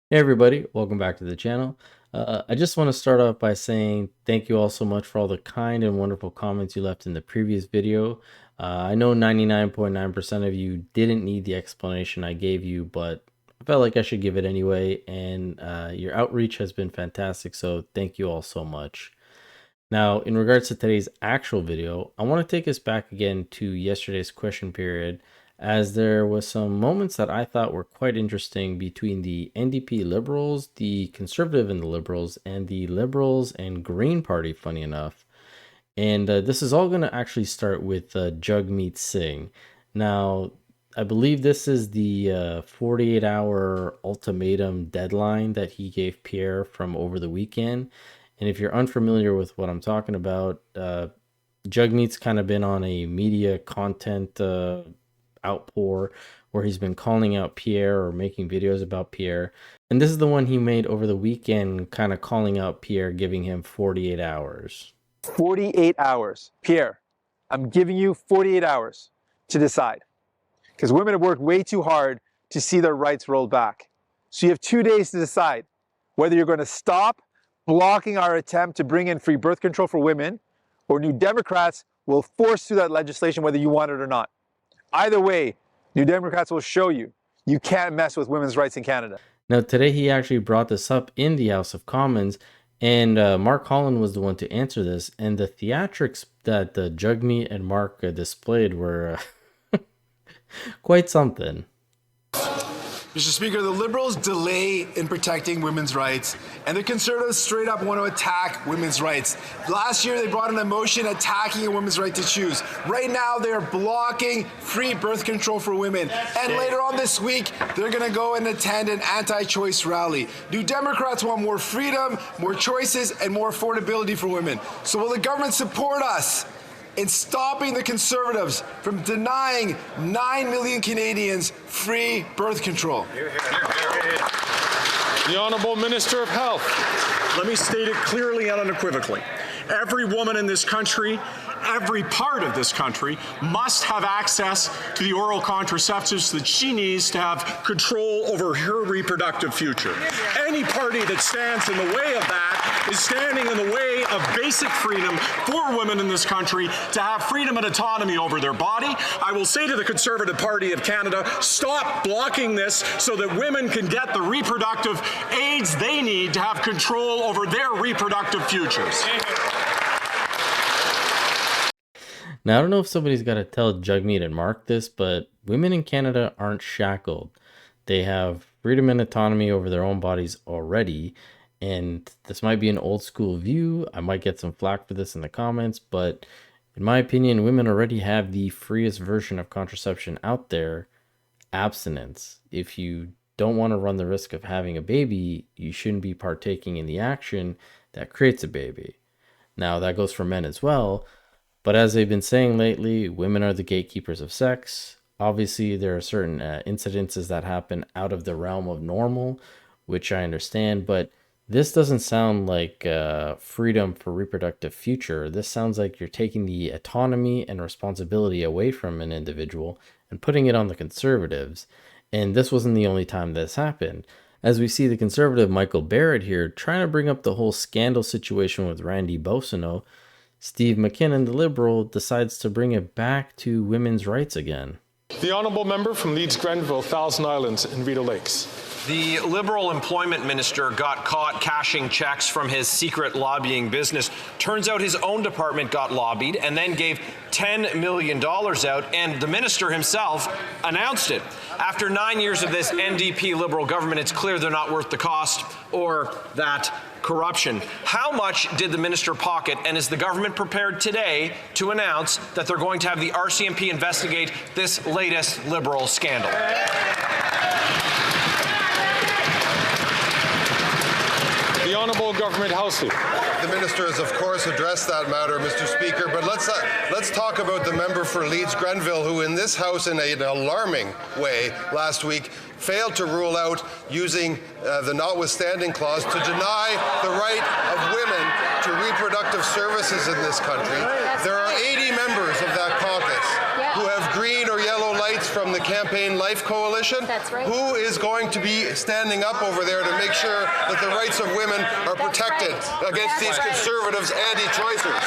Hey everybody, welcome back to the channel. I just want to start off by saying thank you all so much for all the kind and wonderful comments you left in the previous video. I know 99.9% of you didn't need the explanation I gave you, but I felt like I should give it anyway, and your outreach has been fantastic, so thank you all so much. Now, in regards to today's actual video, I want to take us back again to yesterday's question period, as there was some moments that I thought were quite interesting between the NDP Liberals, the Conservative and the Liberals, and the Liberals and Green Party, funny enough. And this is all going to actually start with Jagmeet Singh. Now, I believe this is the 48-hour ultimatum deadline that he gave Pierre from over the weekend. And if you're unfamiliar with what I'm talking about, Jagmeet's kind of been on a media content outpour where he's been calling out Pierre or making videos about Pierre. And this is the one he made over the weekend, kind of calling out Pierre, giving him 48 hours. 48 hours. Pierre, I'm giving you 48 hours to decide. Because women have worked way too hard to see their rights rolled back. So you have 2 days to decide whether you're going to stop blocking our attempt to bring in free birth control for women, or New Democrats will force through that legislation whether you want it or not. Either way, New Democrats will show you you can't mess with women's rights in Canada. Now, today he actually brought this up in the House of Commons, and Mark Holland was the one to answer this. And the theatrics that Jagmeet and Mark displayed were quite something. Mr. Speaker, the Liberals delay in protecting women's rights, and the Conservatives straight up want to attack women's rights. Last year, they brought in a motion attacking a woman's right to choose. Right now, they're blocking free birth control for women. And later on this week, they're going to go and attend an anti-choice rally. New Democrats want more freedom, more choices, and more affordability for women. So will the government support us in stopping the Conservatives from denying 9 million Canadians free birth control? The Honourable Minister of Health. Let me state it clearly and unequivocally. Every woman in this country, every part of this country, must have access to the oral contraceptives that she needs to have control over her reproductive future. Any party that stands in the way of that is standing in the way of basic freedom for women in this country to have freedom and autonomy over their body. I will say to the Conservative Party of Canada, stop blocking this so that women can get the reproductive aids they need to have control over their reproductive futures. Now, I don't know if somebody's got to tell Jagmeet and Mark this, but women in Canada aren't shackled. They have freedom and autonomy over their own bodies already. And this might be an old school view. I might get some flack for this in the comments, but in my opinion, women already have the freest version of contraception out there, abstinence. If you don't want to run the risk of having a baby, you shouldn't be partaking in the action that creates a baby. Now, that goes for men as well. But as they've been saying lately, women are the gatekeepers of sex. Obviously, there are certain incidences that happen out of the realm of normal, which I understand, but this doesn't sound like freedom for reproductive future. This sounds like you're taking the autonomy and responsibility away from an individual and putting it on the Conservatives. And this wasn't the only time this happened. As we see the Conservative Michael Barrett here trying to bring up the whole scandal situation with Randy Boissonnault, Steve McKinnon, the Liberal, decides to bring it back to women's rights again. The Honourable Member from Leeds Grenville, Thousand Islands and Rideau Lakes. The Liberal employment minister got caught cashing checks from his secret lobbying business. Turns out his own department got lobbied and then gave $10 million out, and the minister himself announced it. After 9 years of this NDP Liberal government, it's clear they're not worth the cost or that corruption. How much did the minister pocket, and is the government prepared today to announce that they're going to have the RCMP investigate this latest Liberal scandal? The Honourable Government House Leader. The minister has, of course, addressed that matter, Mr. Speaker, but let's talk about the member for Leeds Grenville, who in this House, in an alarming way last week, failed to rule out using the notwithstanding clause to deny the right of women to reproductive services in this country. There are 80 members of that caucus who have green or yellow lights candidates from the Campaign Life Coalition. That's right. Who is going to be standing up over there to make sure that the rights of women are protected against these conservatives anti-choicers?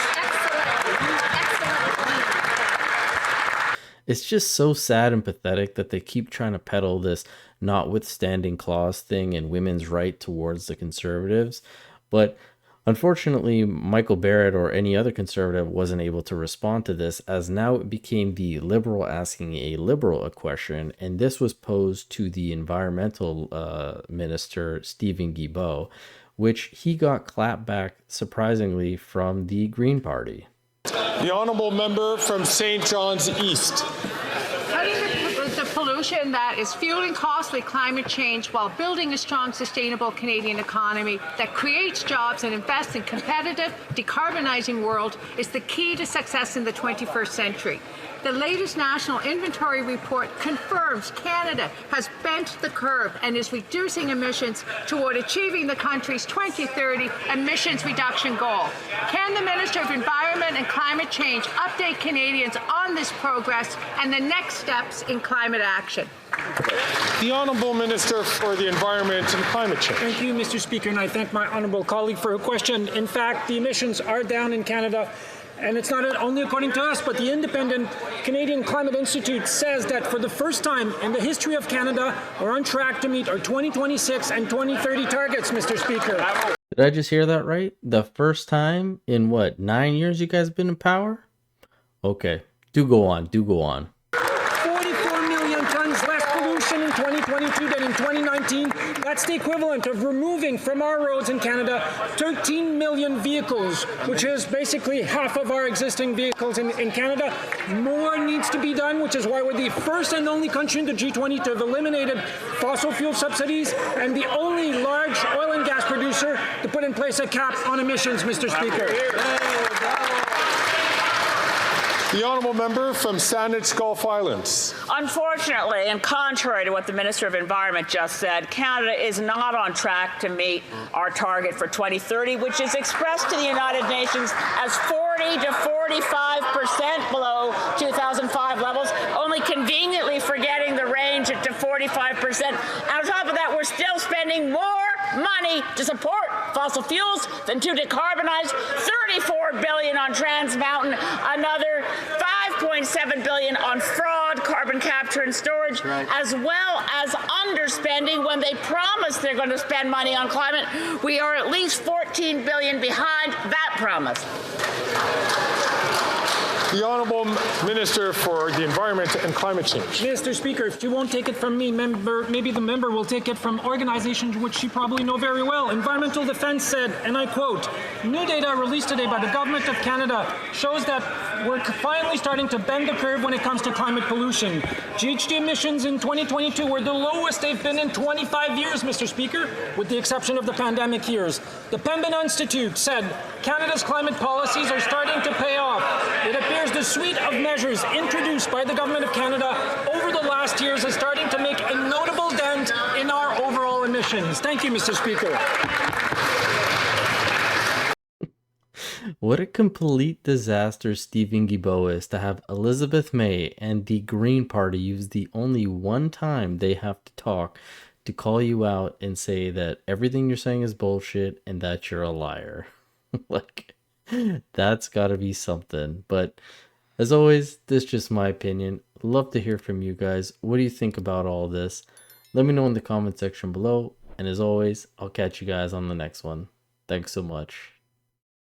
It's just so sad and pathetic that they keep trying to peddle this notwithstanding clause thing and women's right towards the conservatives. But unfortunately, Michael Barrett or any other conservative wasn't able to respond to this, as now it became the Liberal asking a Liberal a question, and this was posed to the environmental minister, Stephen Guilbeault, which he got clapped back, surprisingly, from the Green Party. The honourable member from St. John's East. Cutting the pollution that is fueling costly climate change while building a strong, sustainable Canadian economy that creates jobs and invests in competitive, decarbonizing world is the key to success in the 21st century. The latest National Inventory Report confirms Canada has bent the curve and is reducing emissions toward achieving the country's 2030 emissions reduction goal. Can the Minister of Environment and Climate Change update Canadians on this progress and the next steps in climate action? The Honourable Minister for the Environment and Climate Change. Thank you, Mr. Speaker, and I thank my honourable colleague for her question. In fact, the emissions are down in Canada. And it's not only according to us, but the independent Canadian Climate Institute says that for the first time in the history of Canada, we're on track to meet our 2026 and 2030 targets, Mr. Speaker. Did I just hear that right? The first time in what, 9 years you guys been in power? Okay, do go on. 44 million tons less pollution in 2022 than in 2019. That's the equivalent of removing from our roads in Canada 13 million vehicles, which is basically half of our existing vehicles in Canada. More needs to be done, which is why we're the first and only country in the G20 to have eliminated fossil fuel subsidies and the only large oil and gas producer to put in place a cap on emissions, Mr. Speaker. The honourable member from Saanich Gulf Islands. Unfortunately, and contrary to what the Minister of Environment just said, Canada is not on track to meet our target for 2030, which is expressed to the United Nations as 40 to 45% below 2005 levels, only conveniently forgetting the range to 45%. And on top of that, we're still spending more money to support fossil fuels than to decarbonize. $34 billion on Trans Mountain, another $5.7 billion on fraud, carbon capture and storage, as well as underspending when they promise they're going to spend money on climate. We are at least $14 billion behind that promise. The Honourable Minister for the Environment and Climate Change. Mr. Speaker, if you won't take it from me, maybe the member will take it from organizations which you probably know very well. Environmental Defence said, and I quote, "New data released today by the Government of Canada shows that we're finally starting to bend the curve when it comes to climate pollution. GHG emissions in 2022 were the lowest they've been in 25 years, Mr. Speaker, with the exception of the pandemic years. The Pembina Institute said Canada's climate policies are starting to pay off. It appears the suite of measures introduced by the Government of Canada over the last years is starting to make a notable dent in our overall emissions." Thank you, Mr. Speaker. What a complete disaster Stephen Guilbeault is to have Elizabeth May and the Green Party use the only one time they have to talk to call you out and say that everything you're saying is bullshit and that you're a liar. Like, that's gotta be something. But as always, this is just my opinion. Love to hear from you guys. What do you think about all this? Let me know in the comment section below. And as always, I'll catch you guys on the next one. Thanks so much.